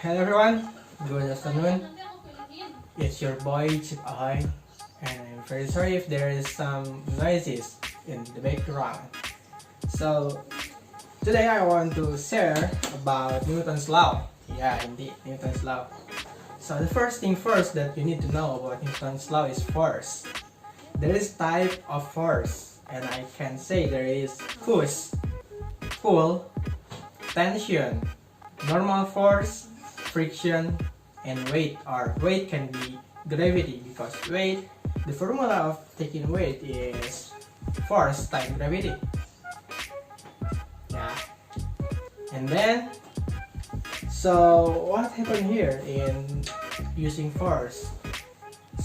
Hello everyone, good afternoon. It's your boy Chip Ahoy, and I'm very sorry if there is some noises in the background. So today I want to share about Newton's law. Yeah, indeed, Newton's law. So the first thing first that you need to know about Newton's law is force. There is type of force, and I can say there is push, pull, tension, normal force, friction, and weight. Or weight can be gravity, because weight, the formula of taking weight is force times gravity. Yeah. And then, so what happened here in using force?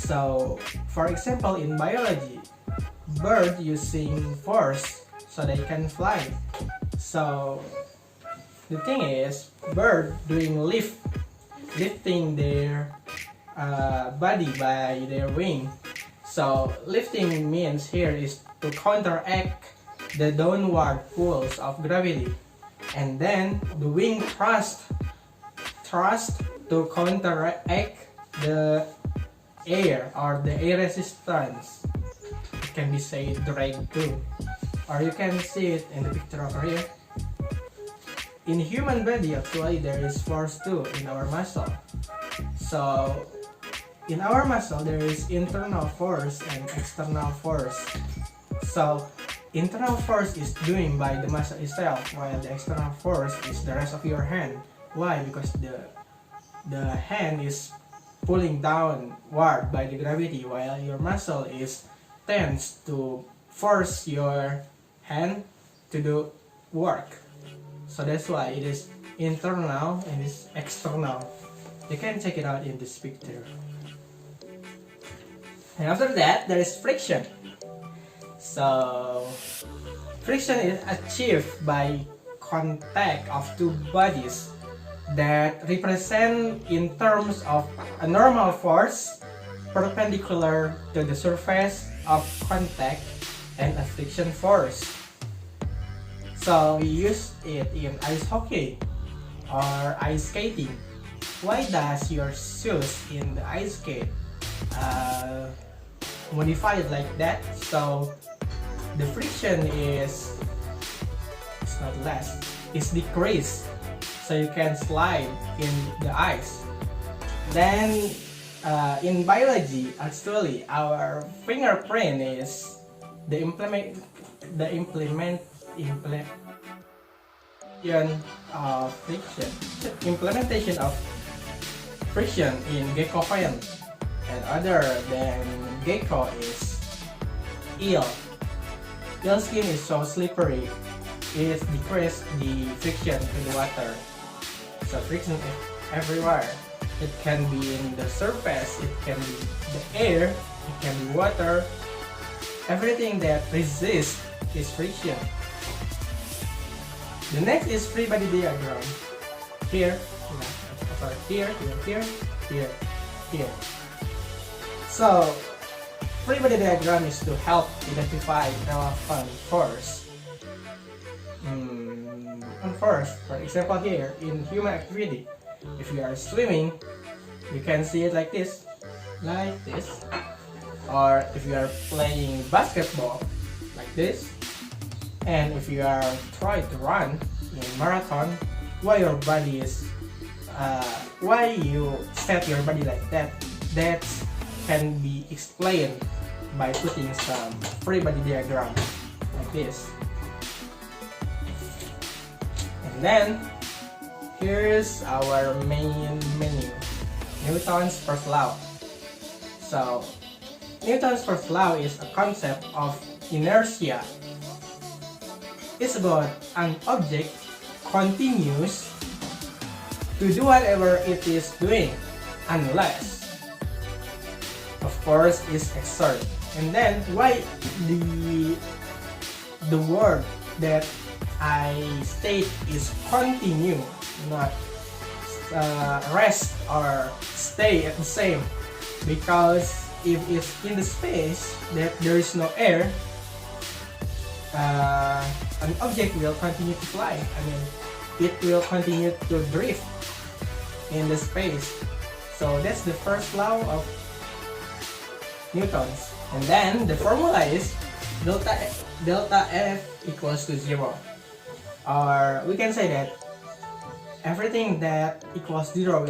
So for example, in biology, bird using force so they can fly. So the thing is, bird doing lifting their body by their wing. So lifting means here is to counteract the downward pulls of gravity, and then the wing thrust to counteract the air or the air resistance. It can be said drag too, or you can see it in the picture over here. In human body, actually, there is force too in our muscle. So in our muscle, there is internal force and external force. So internal force is doing by the muscle itself, while the external force is the rest of your hand. Why? Because the hand is pulling downward by the gravity, while your muscle is tense to force your hand to do work. So that's why it is internal and it's external. You can check it out in this picture. And after that, there is friction. So friction is achieved by contact of two bodies that represent in terms of a normal force perpendicular to the surface of contact and a friction force. So we use it in ice hockey or ice skating. Why does your shoes in the ice skate modified like that? So the friction is not less, it's decreased, so you can slide in the ice. Then in biology, actually, our fingerprint is the implementation of friction in gecko fin, and other than gecko is eel. Eel skin is so slippery, it decreases the friction in the water. So friction is everywhere. It can be in the surface, it can be the air, it can be water. Everything that resists is friction. The next is free body diagram. Here. So free body diagram is to help identify relevant force. First, for example, here in human activity, if you are swimming, you can see it like this, or if you are playing basketball, like this. And if you are trying to run in marathon, why your body is why you set your body like that, that can be explained by putting some free body diagram like this. And then here's our main menu, Newton's first law. So Newton's first law is a concept of inertia. It's about an object continues to do whatever it is doing unless, of course, is exert. And then why the word that I state is continue, not rest or stay at the same? Because if it's in the space that there is no air, an object will continue to fly. I mean, it will continue to drift. in the space. So that's the first law of Newton's. And then the formula is delta F equals to 0. Or we can say that everything that equals 0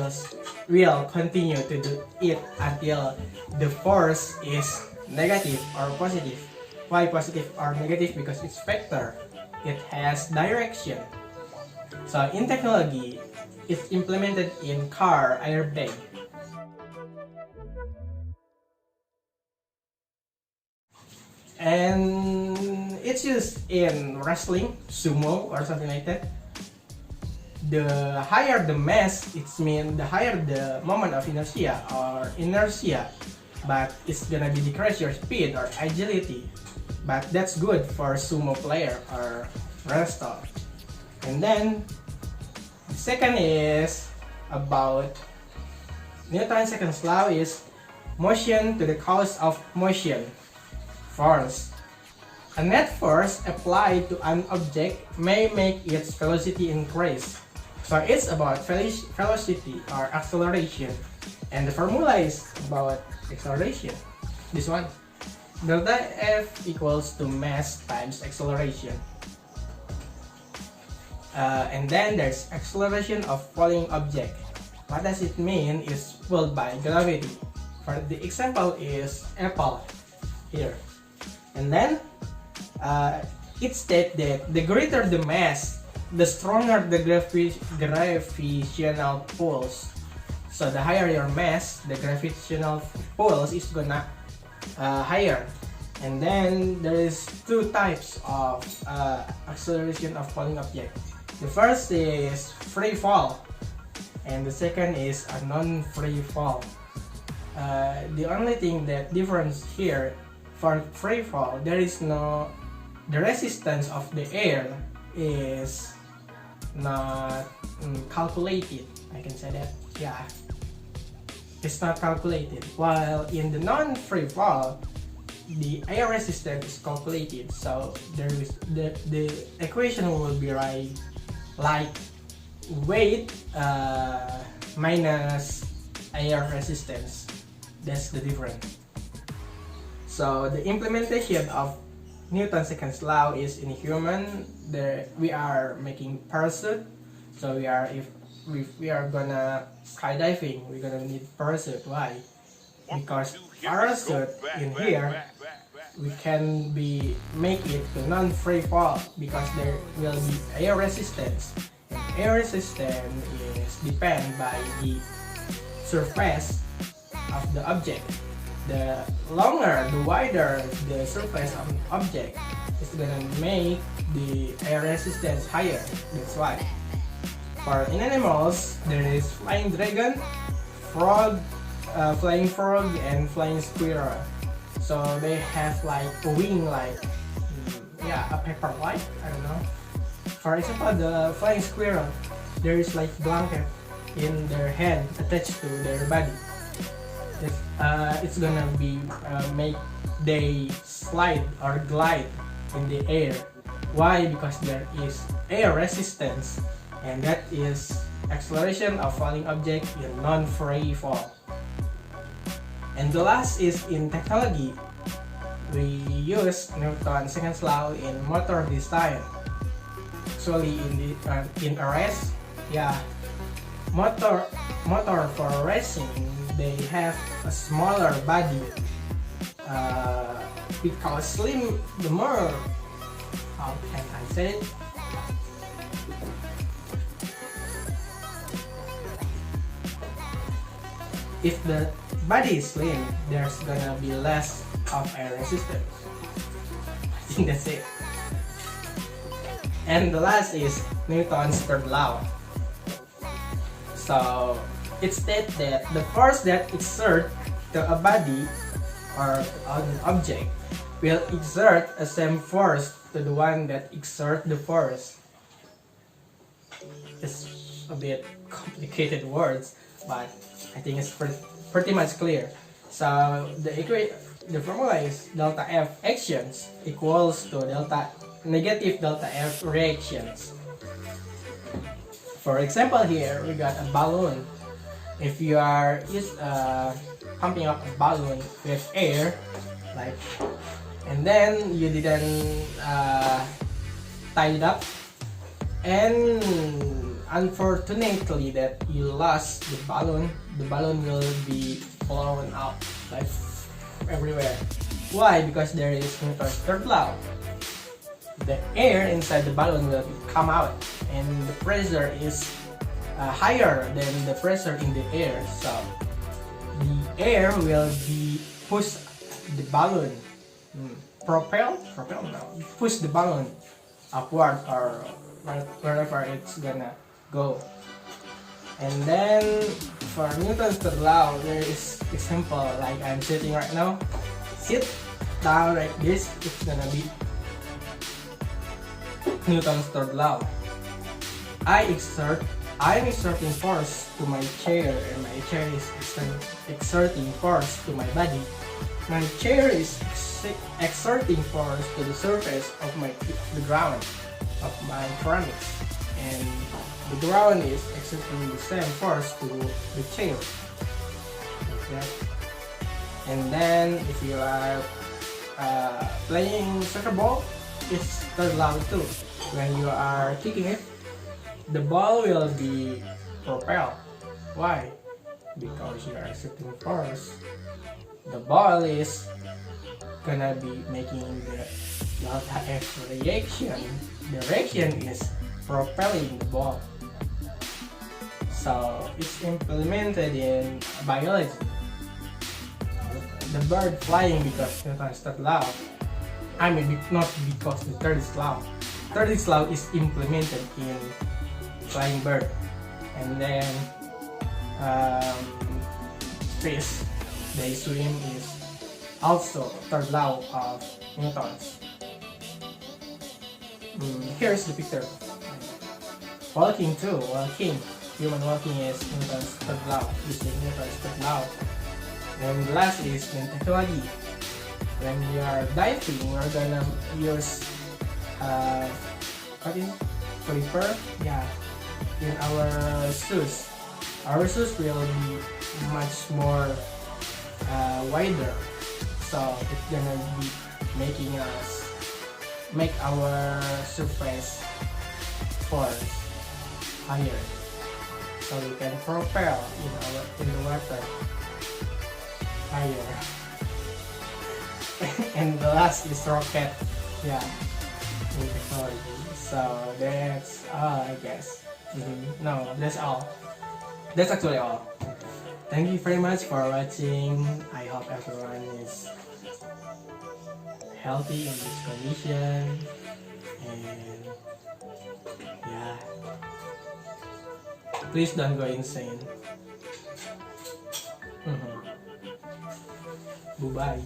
will continue to do it until the force is negative or positive. Why positive or negative? Because it's vector. It has direction. So in technology, it's implemented in car airbag. And it's used in wrestling, sumo, or something like that. The higher the mass, it means the higher the moment of inertia, but it's gonna be decrease your speed or agility. But that's good for sumo player or wrestler. And then the second is about Newton's second law is motion to the cause of motion. Force. A net force applied to an object may make its velocity increase. So it's about velocity or acceleration. And the formula is about acceleration. This one. Delta F equals to mass times acceleration. And then there's acceleration of falling object. What does it mean is pulled by gravity. For the example is apple here. And then it states that the greater the mass, the stronger the gravitational pulse. So the higher your mass, the gravitational pulse is gonna higher. And then there is two types of acceleration of falling object. The first is free fall, and the second is a non-free fall. The only thing that difference here, for free fall, the resistance of the air is not calculated. I can say that, yeah, it's not calculated. While in the non-free fall, the air resistance is calculated. So there is the equation will be like weight minus air resistance. That's the difference. So the implementation of Newton's second law is in human. We are making parachute. So if we are gonna skydiving, we're gonna need parachute. Why? Because parachute in here we can make it to non-free fall because there will be air resistance. And air resistance is depend by the surface of the object. The longer, the wider the surface of an object, is gonna make the air resistance higher. That's why. For in animals, there is flying dragon, flying frog, and flying squirrel. So they have like a wing, like a paper like, I don't know. For example, the flying squirrel, there is like blanket in their head attached to their body. It's gonna be make they slide or glide in the air. Why? Because there is air resistance, and that is acceleration of falling object in non-free fall. And the last is in technology. We use Newton's second law in motor design. Actually, in a race, yeah, motor for racing, they have a smaller body because slim, the more, how can I say it? If the body is slim, there's gonna be less of air resistance. I think that's it. And the last is Newton's third law. So it states that the force that exerts to a body or on an object will exert a same force to the one that exerts the force. It's a bit complicated words, but I think it's pretty much clear. So the formula is delta F actions equals to negative delta F reactions. For example, here we got a balloon. if you are pumping up a balloon with air, like, and then you didn't tie it up, and unfortunately that you lost the balloon will be blown out like everywhere. Why? Because there is Newton's third law. The air inside the balloon will come out, and the pressure is higher than the pressure in the air, so the air will be push the balloon push the balloon upward or wherever it's gonna go. And then for Newton's third law, there is example like I'm sitting right now. Sit down like this, it's gonna be Newton's third law. I'm exerting force to my chair, and my chair is exerting force to my body. My chair is exerting force to the surface of the ground of my ceramics, and the ground is exerting the same force to the chair. Okay. And then if you are playing soccer ball, it's third law too. When you are kicking it, the ball will be propelled. Why? Because you are exerting force. The ball is gonna be making the F reaction. The reaction is propelling the ball. So it's implemented in biology. The bird flying because Newton's third law. I mean, not because the third law. Third law is implemented in flying bird, and then fish, they swim is also third law of Newton's. Here's the picture. Walking too, human walking is Newton's third law, using Newton's third law. And last is in technology. When you are diving, we're gonna use flipper, in our shoes. Our shoes will be much more wider, so it's gonna be make our surface force higher, so we can propel in the water higher. And the last is rocket, in technology. So that's all, I guess. No, that's all. That's actually all. Thank you very much for watching. I hope everyone is healthy in this condition, and please don't go insane. Bye bye.